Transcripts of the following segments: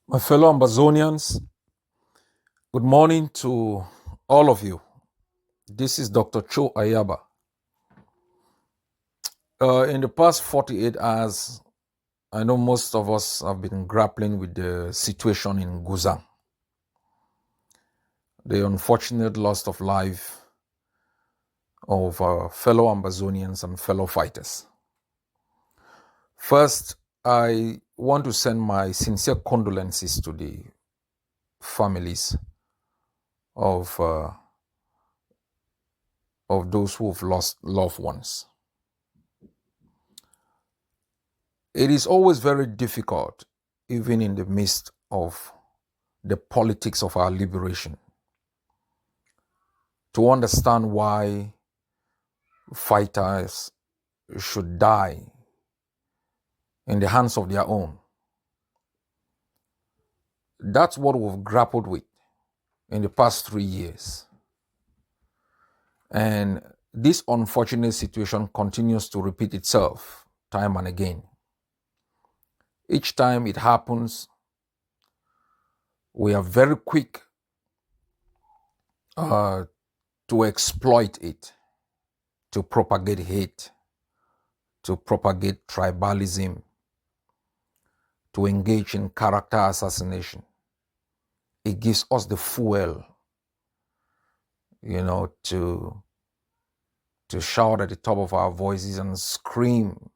My fellow Ambazonians, good morning to all of you. This is Dr. Cho Ayaba. In the past 48 hours, I know most of us have been grappling with the situation in Guzang, the unfortunate loss of life of fellow Ambazonians and fellow fighters. First, I want to send my sincere condolences to the families of those who have lost loved ones. It is always very difficult, even in the midst of the politics of our liberation, to understand why fighters should die in the hands of their own. That's what we've grappled with in the past 3 years. And this unfortunate situation continues to repeat itself time and again. Each time it happens, we are very quick to exploit it, to propagate hate, to propagate tribalism, to engage in character assassination. It gives us the fuel, to shout at the top of our voices and scream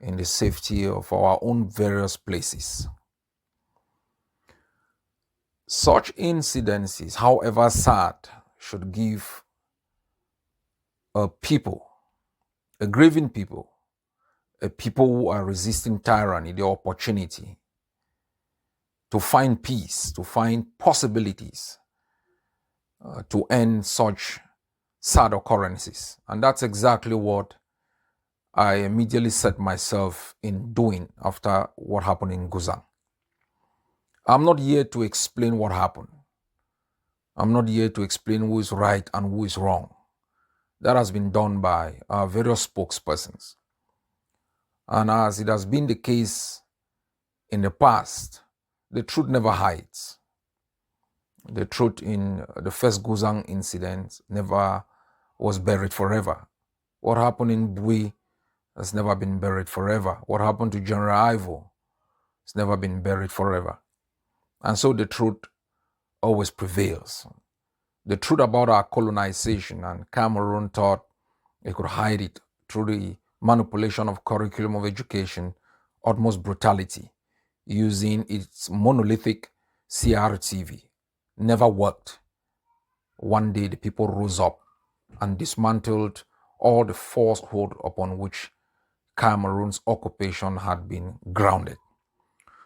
in the safety of our own various places. Such incidences, however sad, should give a grieving people, a people who are resisting tyranny, the opportunity to find peace, to find possibilities to end such sad occurrences. And that's exactly what I immediately set myself in doing after what happened in Guzang. I'm not here to explain what happened. I'm not here to explain who is right and who is wrong. That has been done by our various spokespersons. And as it has been the case in the past, the truth never hides. The truth in the first Guzang incident never was buried forever. What happened in Bui has never been buried forever. What happened to General Ivo has never been buried forever. And so the truth always prevails. The truth about our colonization, and Cameroon thought it could hide it through the manipulation of curriculum of education, utmost brutality, using its monolithic CRTV, never worked. One day the people rose up and dismantled all the falsehood upon which Cameroon's occupation had been grounded.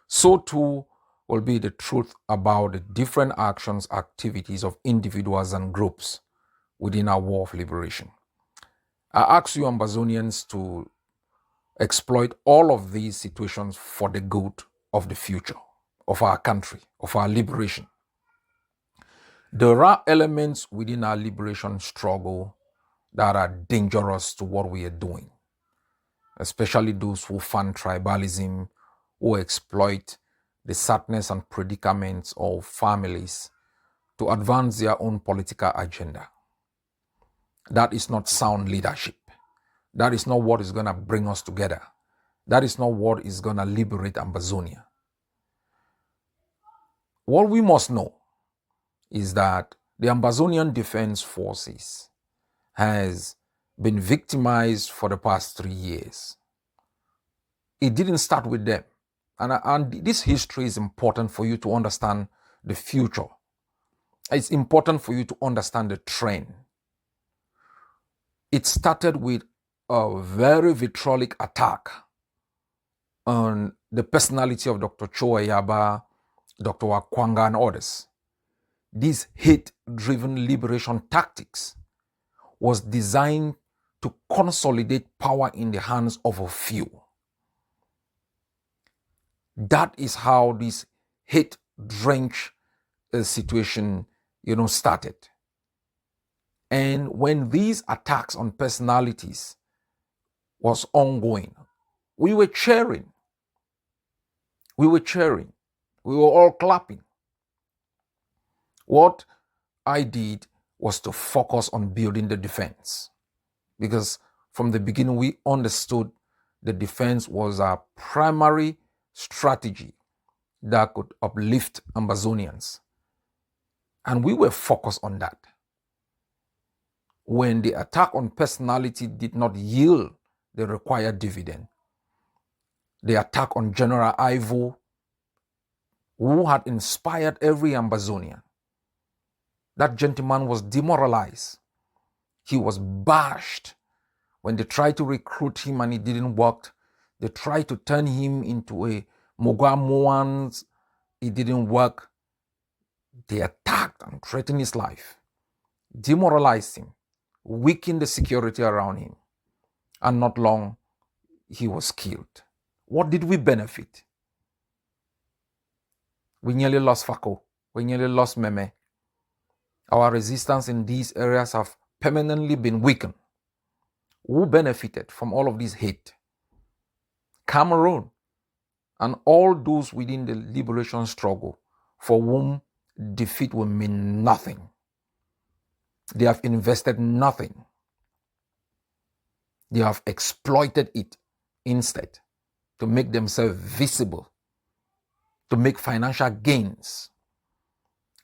So too will be the truth about the different actions, activities of individuals and groups within our war of liberation. I ask you Ambazonians to exploit all of these situations for the good of the future, of our country, of our liberation. There are elements within our liberation struggle that are dangerous to what we are doing, especially those who fund tribalism, who exploit the sadness and predicaments of families to advance their own political agenda. That is not sound leadership. That is not what is going to bring us together. That is not what is going to liberate Ambazonia. What we must know is that the Ambazonian Defense Forces has been victimized for the past 3 years. It didn't start with them. And this history is important for you to understand the future. It's important for you to understand the trend. It started with a very vitriolic attack on the personality of Dr. Cho Ayaba, Dr. Wakwanga, and others. These hate-driven liberation tactics was designed to consolidate power in the hands of a few. That is how this hate-drenched situation, started. And when these attacks on personalities was ongoing, we were cheering. We were all clapping. What I did was to focus on building the defense, because from the beginning we understood the defense was our primary strategy that could uplift Ambazonians. And we were focused on that. When the attack on personality did not yield the required dividend, the attack on General Ivo, who had inspired every Ambazonian, that gentleman was demoralized. He was bashed. When they tried to recruit him and it didn't work, they tried to turn him into a Mogamoans. It didn't work. They attacked and threatened his life, demoralized him, weakened the security around him, and not long he was killed. What did we benefit? We nearly lost Fako. We nearly lost Meme. Our resistance in these areas have permanently been weakened. Who benefited from all of this hate? Cameroon and all those within the liberation struggle for whom defeat will mean nothing. They have invested nothing. They have exploited it instead to make themselves visible, to make financial gains.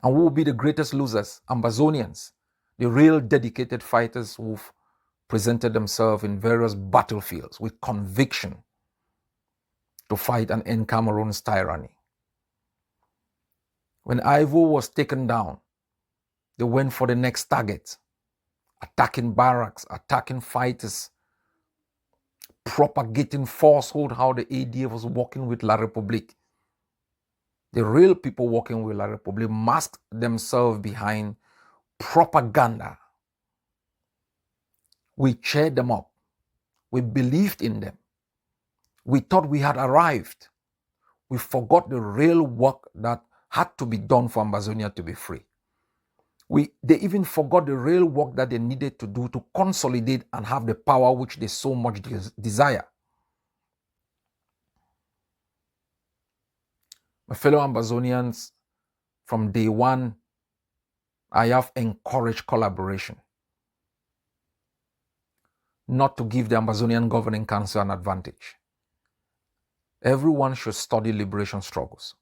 And who will be the greatest losers? Ambazonians, the real dedicated fighters who've presented themselves in various battlefields with conviction to fight and end Cameroon's tyranny. When Ivo was taken down, they went for the next target, attacking barracks, attacking fighters, propagating falsehood how the ADF was working with La République. The real people working with La République masked themselves behind propaganda. We cheered them up. We believed in them. We thought we had arrived. We forgot the real work that had to be done for Ambazonia to be free. They even forgot the real work that they needed to do to consolidate and have the power which they so much desire. My fellow Ambazonians, from day one, I have encouraged collaboration, not to give the Ambazonian Governing Council an advantage. Everyone should study liberation struggles.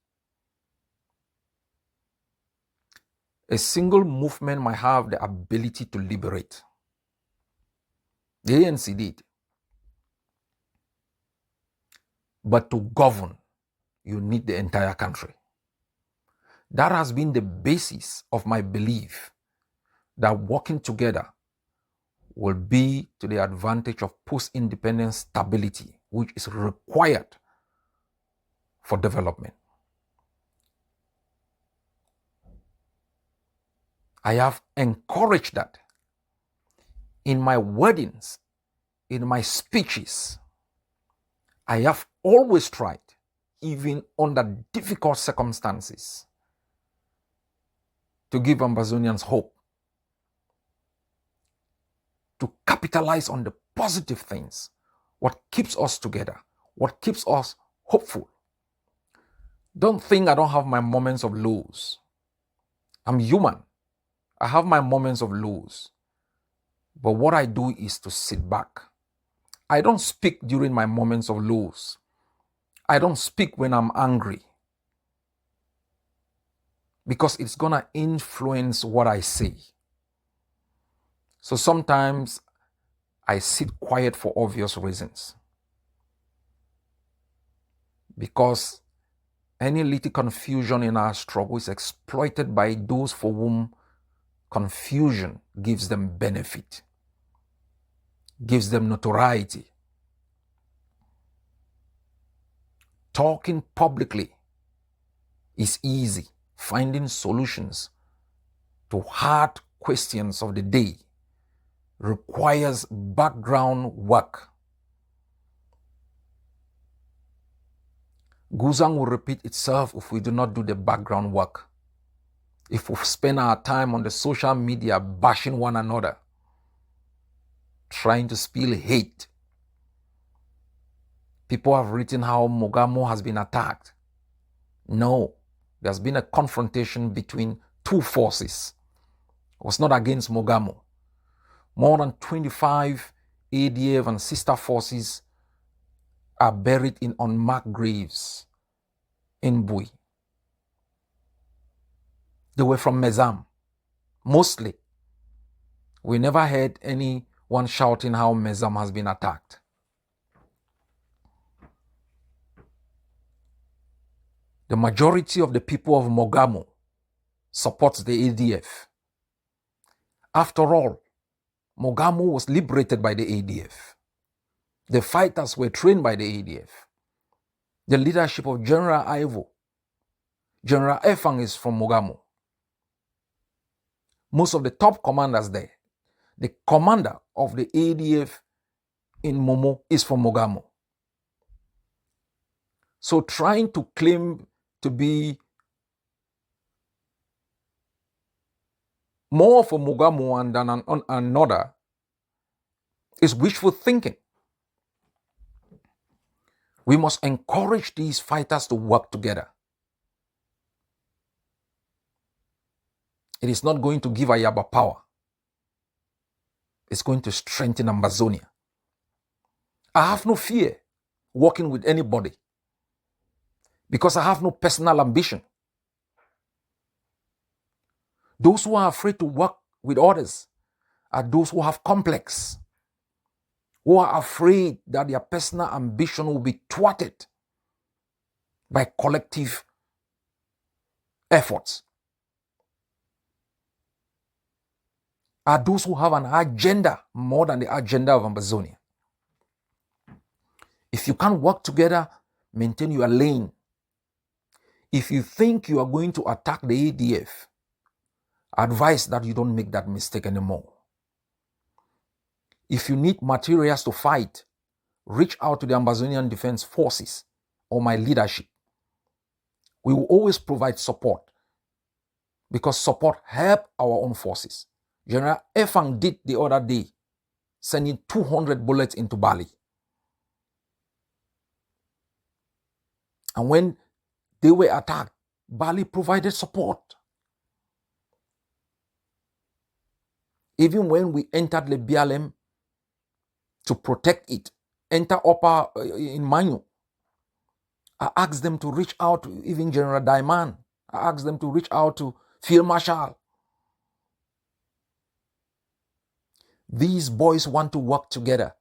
A single movement might have the ability to liberate. The ANC did. But to govern, you need the entire country. That has been the basis of my belief that working together will be to the advantage of post-independence stability, which is required for development. I have encouraged that in my weddings, in my speeches. I have always tried, even under difficult circumstances, to give Ambazonians hope, to capitalize on the positive things, what keeps us together, what keeps us hopeful. Don't think I don't have my moments of lows. I'm human. I have my moments of lows. But what I do is to sit back. I don't speak during my moments of lows. I don't speak when I'm angry, because it's going to influence what I say. So sometimes I sit quiet for obvious reasons, because any little confusion in our struggle is exploited by those for whom confusion gives them benefit, gives them notoriety. Talking publicly is easy. Finding solutions to hard questions of the day requires background work. Guzang will repeat itself if we do not do the background work. If we spend our time on the social media bashing one another, trying to spill hate. People have written how Mogamo has been attacked. No, There's been a confrontation between two forces. It was not against Mogamo. More than 25 ADF and sister forces are buried in unmarked graves in Bui. They were from Mezam, mostly. We never heard anyone shouting how Mezam has been attacked. The majority of the people of Mogamo supports the ADF. After all, Mogamo was liberated by the ADF. The fighters were trained by the ADF. The leadership of General Ivo, General Efang is from Mogamo. Most of the top commanders there, the commander of the ADF in Momo is from Mogamo. So trying to claim to be more for Mogamo than another is wishful thinking. We must encourage these fighters to work together. It is not going to give Ayaba power. It's going to strengthen Ambazonia. I have no fear working with anybody because I have no personal ambition. Those who are afraid to work with others are those who have complex, who are afraid that their personal ambition will be thwarted by collective efforts. Are those who have an agenda more than the agenda of Ambazonia. If you can't work together, maintain your lane. If you think you are going to attack the ADF, advise that you don't make that mistake anymore. If you need materials to fight, reach out to the Ambazonian Defense Forces or my leadership. We will always provide support because support helps our own forces. General Efang did the other day, sending 200 bullets into Bali. And when they were attacked, Bali provided support. Even when we entered the BLM to protect it, enter upper in Manu, I asked them to reach out to even General Daiman. I asked them to reach out to Field Marshal. These boys want to work together.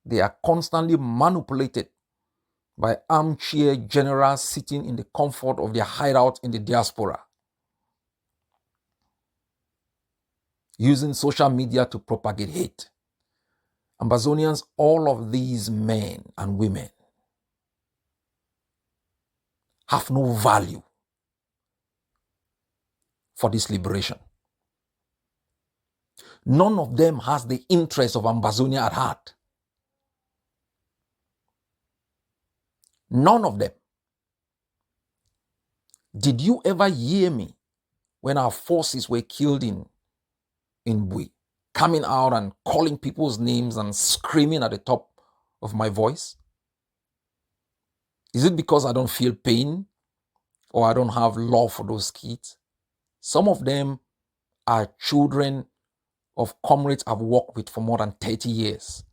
They are constantly manipulated by armchair generals sitting in the comfort of their hideout in the diaspora, using social media to propagate hate. Ambazonians, all of these men and women have no value for this liberation. None of them has the interest of Ambazonia at heart. None of them. Did you ever hear me when our forces were killed in Bui, coming out and calling people's names and screaming at the top of my voice? Is it because I don't feel pain or I don't have love for those kids? Some of them are children of comrades I've worked with for more than 30 years.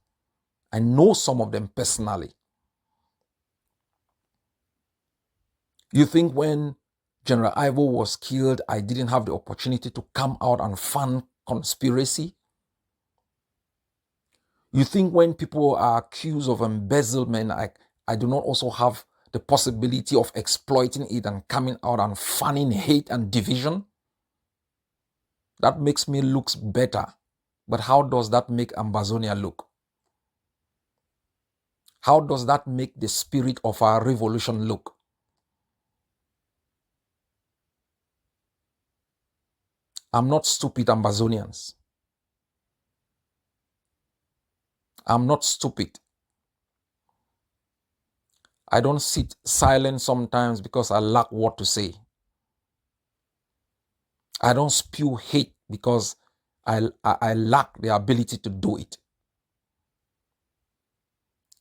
I know some of them personally. You think when General Ivo was killed, I didn't have the opportunity to come out and fund conspiracy? You think when people are accused of embezzlement, I do not also have the possibility of exploiting it and coming out and fanning hate and division? That makes me look better. But how does that make Ambazonia look? How does that make the spirit of our revolution look? I'm not stupid, Ambazonians. I'm not stupid. I don't sit silent sometimes because I lack what to say. I don't spew hate because I lack the ability to do it.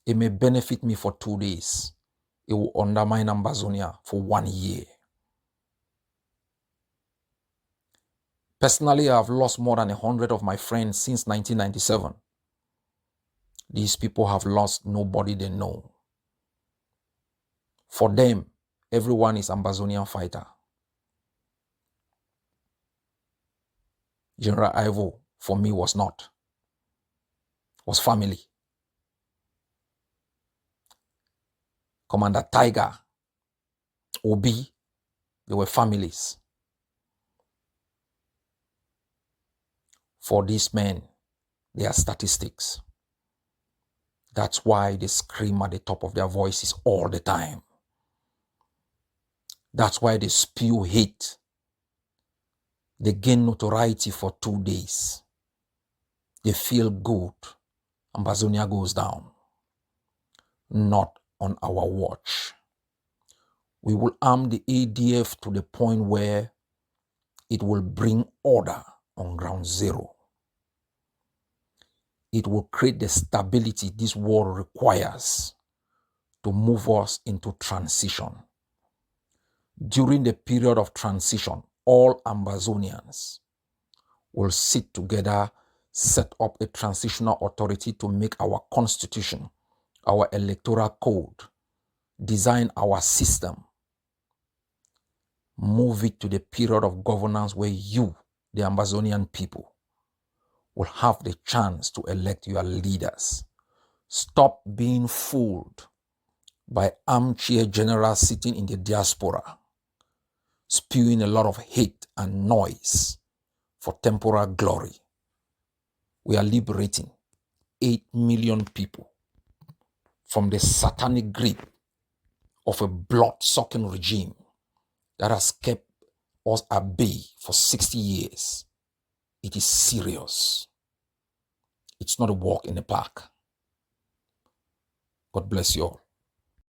It may benefit me for 2 days. It will undermine Ambazonia for 1 year. Personally, I've lost more than 100 of my friends since 1997. These people have lost nobody they know. For them, everyone is Ambazonian fighter. General Ivo, for me, was not. Was family. Commander Tiger, Obi, they were families. For these men, they are statistics. That's why they scream at the top of their voices all the time. That's why they spew hate. They gain notoriety for 2 days. They feel good. Ambazonia goes down. Not on our watch. We will arm the ADF to the point where it will bring order on ground zero. It will create the stability this war requires to move us into transition. During the period of transition, all Ambazonians will sit together, set up a transitional authority to make our constitution, our electoral code, design our system, move it to the period of governance where you, the Ambazonian people, will have the chance to elect your leaders. Stop being fooled by armchair generals sitting in the diaspora, spewing a lot of hate and noise for temporal glory. We are liberating 8 million people from the satanic grip of a blood-sucking regime that has kept us at bay for 60 years. It is serious. It's not a walk in the park. God bless you all.